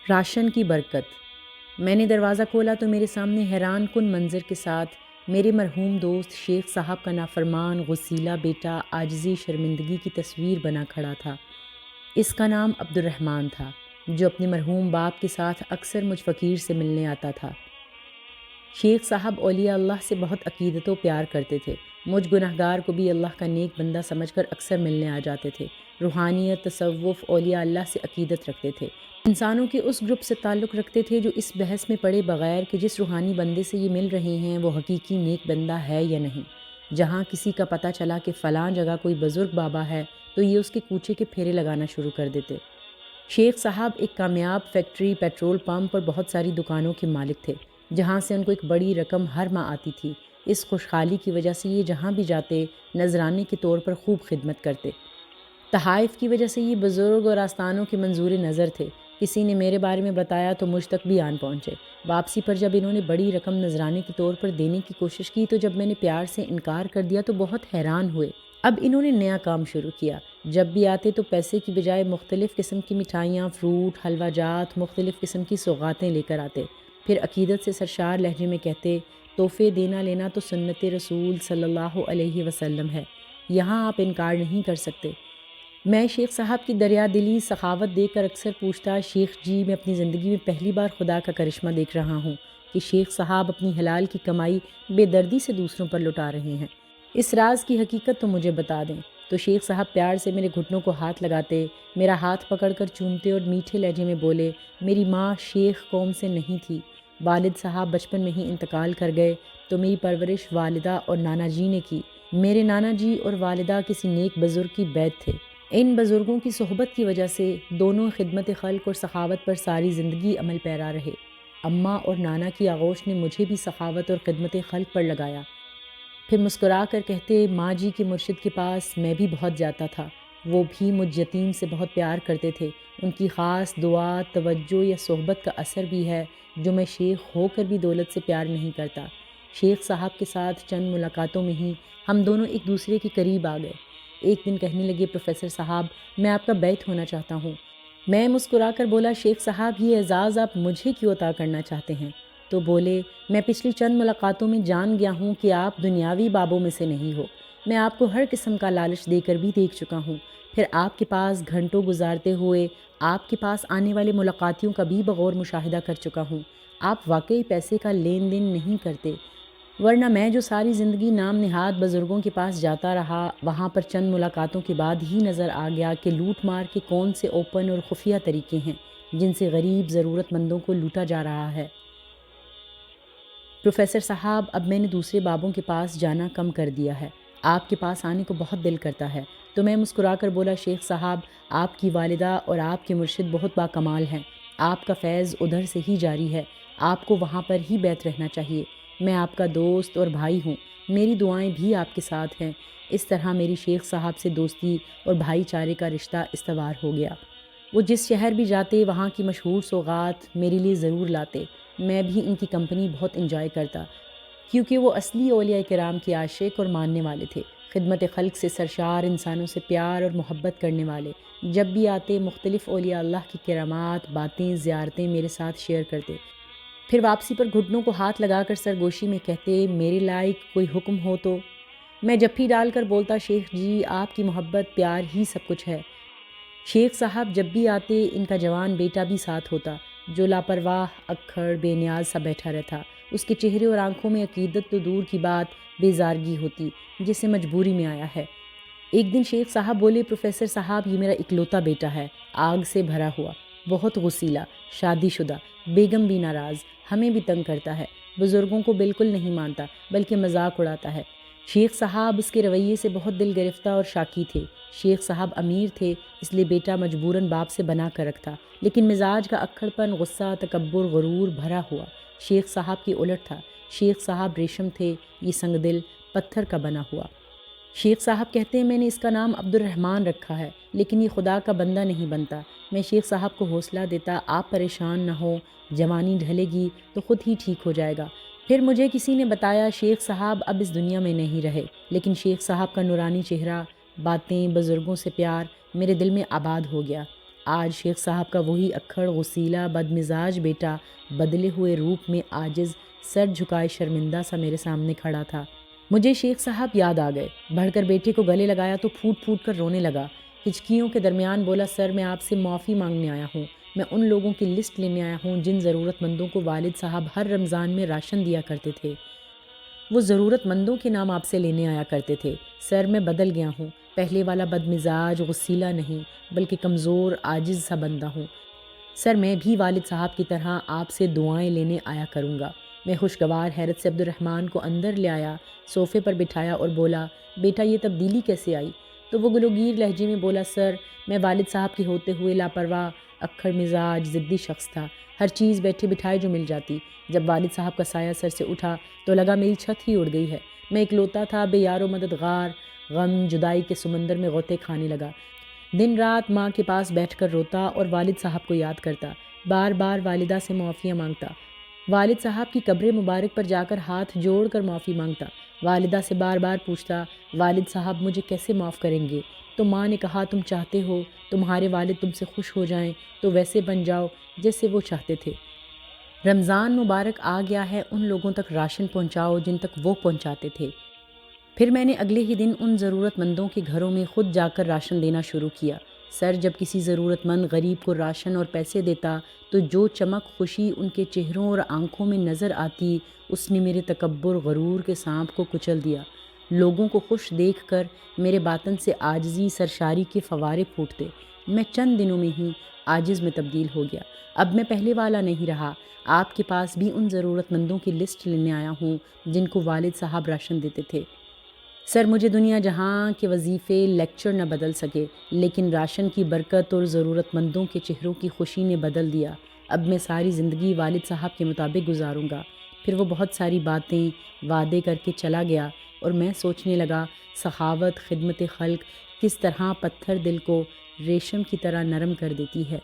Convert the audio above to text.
Ration کی برکت۔ میں نے دروازہ کھولا تو میرے سامنے حیران کن منظر کے ساتھ میرے مرحوم دوست شیخ صاحب کا نافرمان غسیلہ بیٹا عاجزی شرمندگی کی تصویر بنا کھڑا تھا۔ اس کا نام عبد الرحمن تھا، جو اپنے مرحوم باپ کے ساتھ اکثر مجھ فقیر سے ملنے آتا تھا۔ شیخ صاحب اولیاء اللہ سے بہت عقیدت و پیار کرتے تھے۔ مجھ گنہگار کو بھی اللہ کا نیک بندہ سمجھ کر اکثر ملنے آ جاتے تھے۔ روحانیت، تصوف، اولیاء اللہ سے عقیدت رکھتے تھے۔ انسانوں کے اس گروپ سے تعلق رکھتے تھے جو اس بحث میں پڑے بغیر کہ جس روحانی بندے سے یہ مل رہے ہیں وہ حقیقی نیک بندہ ہے یا نہیں۔ جہاں کسی کا پتہ چلا کہ فلاں جگہ کوئی بزرگ بابا ہے تو یہ اس کے کوچے کے پھیرے لگانا شروع کر دیتے۔ شیخ صاحب ایک کامیاب فیکٹری، پیٹرول پمپ اور بہت ساری دکانوں کے مالک تھے، جہاں سے ان کو ایک بڑی رقم ہر ماہ آتی تھی۔ اس خوشحالی کی وجہ سے یہ جہاں بھی جاتے نذرانے کے طور پر خوب خدمت کرتے۔ تحائف کی وجہ سے یہ بزرگ اور آستانوں کے منظور نظر تھے۔ کسی نے میرے بارے میں بتایا تو مجھ تک بھی آن پہنچے۔ واپسی پر جب انہوں نے بڑی رقم نذرانے کے طور پر دینے کی کوشش کی تو جب میں نے پیار سے انکار کر دیا تو بہت حیران ہوئے۔ اب انہوں نے نیا کام شروع کیا۔ جب بھی آتے تو پیسے کی بجائے مختلف قسم کی مٹھائیاں، فروٹ، حلوہ جات، مختلف قسم کی سوغاتیں لے کر آتے۔ پھر عقیدت سے سرشار لہجے میں کہتے، تحفے دینا لینا تو سنت رسول صلی اللہ علیہ وسلم ہے، یہاں آپ انکار نہیں کر سکتے۔ میں شیخ صاحب کی دریا دلی سخاوت دیکھ کر اکثر پوچھتا، شیخ جی میں اپنی زندگی میں پہلی بار خدا کا کرشمہ دیکھ رہا ہوں کہ شیخ صاحب اپنی حلال کی کمائی بے دردی سے دوسروں پر لٹا رہے ہیں۔ اس راز کی حقیقت تو مجھے بتا دیں۔ تو شیخ صاحب پیار سے میرے گھٹنوں کو ہاتھ لگاتے، میرا ہاتھ پکڑ کر چومتے اور میٹھے لہجے میں بولے، میری ماں شیخ قوم سے نہیں تھی، والد صاحب بچپن میں ہی انتقال کر گئے تو میری پرورش والدہ اور نانا جی نے کی۔ میرے نانا جی اور والدہ کسی نیک بزرگ کی بیعت تھے۔ ان بزرگوں کی صحبت کی وجہ سے دونوں خدمت خلق اور سخاوت پر ساری زندگی عمل پیرا رہے۔ اماں اور نانا کی آغوش نے مجھے بھی سخاوت اور خدمت خلق پر لگایا۔ پھر مسکرا کر کہتے، ماں جی کے مرشد کے پاس میں بھی بہت جاتا تھا، وہ بھی مجھ یتیم سے بہت پیار کرتے تھے۔ ان کی خاص دعا، توجہ یا صحبت کا اثر بھی ہے جو میں شیخ ہو کر بھی دولت سے پیار نہیں کرتا۔ شیخ صاحب کے ساتھ چند ملاقاتوں میں ہی ہم دونوں ایک دوسرے کے قریب آ گئے۔ ایک دن کہنے لگے، پروفیسر صاحب میں آپ کا بیعت ہونا چاہتا ہوں۔ میں مسکرا کر بولا، شیخ صاحب یہ اعزاز آپ مجھے کیوں عطا کرنا چاہتے ہیں؟ تو بولے، میں پچھلی چند ملاقاتوں میں جان گیا ہوں کہ آپ دنیاوی بابوں میں سے نہیں ہو۔ میں آپ کو ہر قسم کا لالچ دے کر بھی دیکھ چکا ہوں، پھر آپ کے پاس گھنٹوں گزارتے ہوئے آپ کے پاس آنے والے ملاقاتیوں کا بھی بغور مشاہدہ کر چکا ہوں۔ آپ واقعی پیسے کا لین دین نہیں کرتے، ورنہ میں جو ساری زندگی نام نہاد بزرگوں کے پاس جاتا رہا، وہاں پر چند ملاقاتوں کے بعد ہی نظر آ گیا کہ لوٹ مار کے کون سے اوپن اور خفیہ طریقے ہیں جن سے غریب ضرورت مندوں کو لوٹا جا رہا ہے۔ پروفیسر صاحب اب میں نے دوسرے بابوں کے پاس جانا کم کر دیا ہے، آپ کے پاس آنے کو بہت دل کرتا ہے۔ تو میں مسکرا کر بولا، شیخ صاحب آپ کی والدہ اور آپ کے مرشد بہت باکمال ہیں، آپ کا فیض ادھر سے ہی جاری ہے، آپ کو وہاں پر ہی بیعت رہنا چاہیے۔ میں آپ کا دوست اور بھائی ہوں، میری دعائیں بھی آپ کے ساتھ ہیں۔ اس طرح میری شیخ صاحب سے دوستی اور بھائی چارے کا رشتہ استوار ہو گیا۔ وہ جس شہر بھی جاتے وہاں کی مشہور سوغات میرے لیے ضرور لاتے۔ میں بھی ان کی کمپنی بہت انجوائے کرتا، کیونکہ وہ اصلی اولیاء کرام کے عاشق اور ماننے والے تھے، خدمت خلق سے سرشار، انسانوں سے پیار اور محبت کرنے والے۔ جب بھی آتے مختلف اولیاء اللہ کی کرامات، باتیں، زیارتیں میرے ساتھ شیئر کرتے۔ پھر واپسی پر گھٹنوں کو ہاتھ لگا کر سرگوشی میں کہتے، میرے لائق کوئی حکم ہو تو؟ میں جپھی ڈال کر بولتا، شیخ جی آپ کی محبت پیار ہی سب کچھ ہے۔ شیخ صاحب جب بھی آتے ان کا جوان بیٹا بھی ساتھ ہوتا، جو لاپرواہ، اکھڑ، بے نیاز سا بیٹھا رہتا۔ اس کے چہرے اور آنکھوں میں عقیدت تو دور کی بات بیزارگی ہوتی جسے مجبوری میں آیا ہے۔ ایک دن شیخ صاحب بولے، پروفیسر صاحب یہ میرا اکلوتا بیٹا ہے، آگ سے بھرا ہوا، بہت غسیلہ، شادی شدہ، بیگم بھی ناراض، ہمیں بھی تنگ کرتا ہے، بزرگوں کو بالکل نہیں مانتا بلکہ مذاق اڑاتا ہے۔ شیخ صاحب اس کے رویے سے بہت دل گرفتہ اور شاکی تھے۔ شیخ صاحب امیر تھے، اس لیے بیٹا مجبوراً باپ سے بنا کر رکھتا، لیکن مزاج کا اکھڑ پن، غصہ، تکبر، غرور بھرا ہوا شیخ صاحب کی الٹ تھا۔ شیخ صاحب ریشم تھے، یہ سنگ دل پتھر کا بنا ہوا۔ شیخ صاحب کہتے ہیں، میں نے اس کا نام عبد الرحمن رکھا ہے، لیکن یہ خدا کا بندہ نہیں بنتا۔ میں شیخ صاحب کو حوصلہ دیتا، آپ پریشان نہ ہو، جوانی ڈھلے گی تو خود ہی ٹھیک ہو جائے گا۔ پھر مجھے کسی نے بتایا شیخ صاحب اب اس دنیا میں نہیں رہے، لیکن شیخ صاحب کا نورانی چہرہ، باتیں، بزرگوں سے پیار میرے دل میں آباد ہو گیا۔ آج شیخ صاحب کا وہی اکھڑ غسیلہ بدمزاج بیٹا بدلے ہوئے روپ میں عاجز سر جھکائے شرمندہ سا میرے سامنے کھڑا تھا۔ مجھے شیخ صاحب یاد آ گئے۔ بڑھ کر بیٹے کو گلے لگایا تو پھوٹ پھوٹ کر رونے لگا۔ ہچکیوں کے درمیان بولا، سر میں آپ سے معافی مانگنے آیا ہوں۔ میں ان لوگوں کی لسٹ لینے آیا ہوں جن ضرورت مندوں کو والد صاحب ہر رمضان میں راشن دیا کرتے تھے۔ وہ ضرورت مندوں کے نام آپ سے لینے آیا کرتے تھے۔ سر میں بدل گیا ہوں، پہلے والا بدمزاج غسیلہ نہیں بلکہ کمزور عاجز سا بندہ ہوں۔ سر میں بھی والد صاحب کی طرح آپ سے دعائیں لینے آیا کروں گا۔ میں خوشگوار حیرت سے عبد الرحمن کو اندر لے آیا، صوفے پر بٹھایا اور بولا، بیٹا یہ تبدیلی کیسے آئی؟ تو وہ گلوگیر لہجے میں بولا، سر میں والد صاحب کی ہوتے ہوئے لاپرواہ اکھڑ مزاج ضدی شخص تھا۔ ہر چیز بیٹھے بٹھائے جو مل جاتی۔ جب والد صاحب کا سایہ سر سے اٹھا تو لگا میری چھت ہی اڑ گئی ہے۔ میں اکلوتا تھا، بے یار و مددگار، غم جدائی کے سمندر میں غوطے کھانے لگا۔ دن رات ماں کے پاس بیٹھ کر روتا اور والد صاحب کو یاد کرتا، بار بار والدہ سے معافیاں مانگتا، والد صاحب کی قبر مبارک پر جا کر ہاتھ جوڑ کر معافی مانگتا، والدہ سے بار بار پوچھتا، والد صاحب مجھے کیسے معاف کریں گے؟ تو ماں نے کہا، تم چاہتے ہو تمہارے والد تم سے خوش ہو جائیں تو ویسے بن جاؤ جیسے وہ چاہتے تھے۔ رمضان مبارک آ گیا ہے، ان لوگوں تک راشن پہنچاؤ جن تک وہ پہنچاتے تھے۔ پھر میں نے اگلے ہی دن ان ضرورت مندوں کے گھروں میں خود جا کر راشن دینا شروع کیا۔ سر جب کسی ضرورت مند غریب کو راشن اور پیسے دیتا تو جو چمک خوشی ان کے چہروں اور آنکھوں میں نظر آتی، اس نے میرے تکبر غرور کے سانپ کو کچل دیا۔ لوگوں کو خوش دیکھ کر میرے باطن سے عاجزی سرشاری کے فوارے پھوٹتے۔ میں چند دنوں میں ہی عاجز میں تبدیل ہو گیا۔ اب میں پہلے والا نہیں رہا۔ آپ کے پاس بھی ان ضرورت مندوں کی لسٹ لینے آیا ہوں جن کو والد صاحب راشن دیتے تھے۔ سر مجھے دنیا جہاں کے وظیفے لیکچر نہ بدل سکے، لیکن راشن کی برکت اور ضرورت مندوں کے چہروں کی خوشی نے بدل دیا۔ اب میں ساری زندگی والد صاحب کے مطابق گزاروں گا۔ پھر وہ بہت ساری باتیں وعدے کر کے چلا گیا اور میں سوچنے لگا، سخاوت خدمت خلق کس طرح پتھر دل کو ریشم کی طرح نرم کر دیتی ہے۔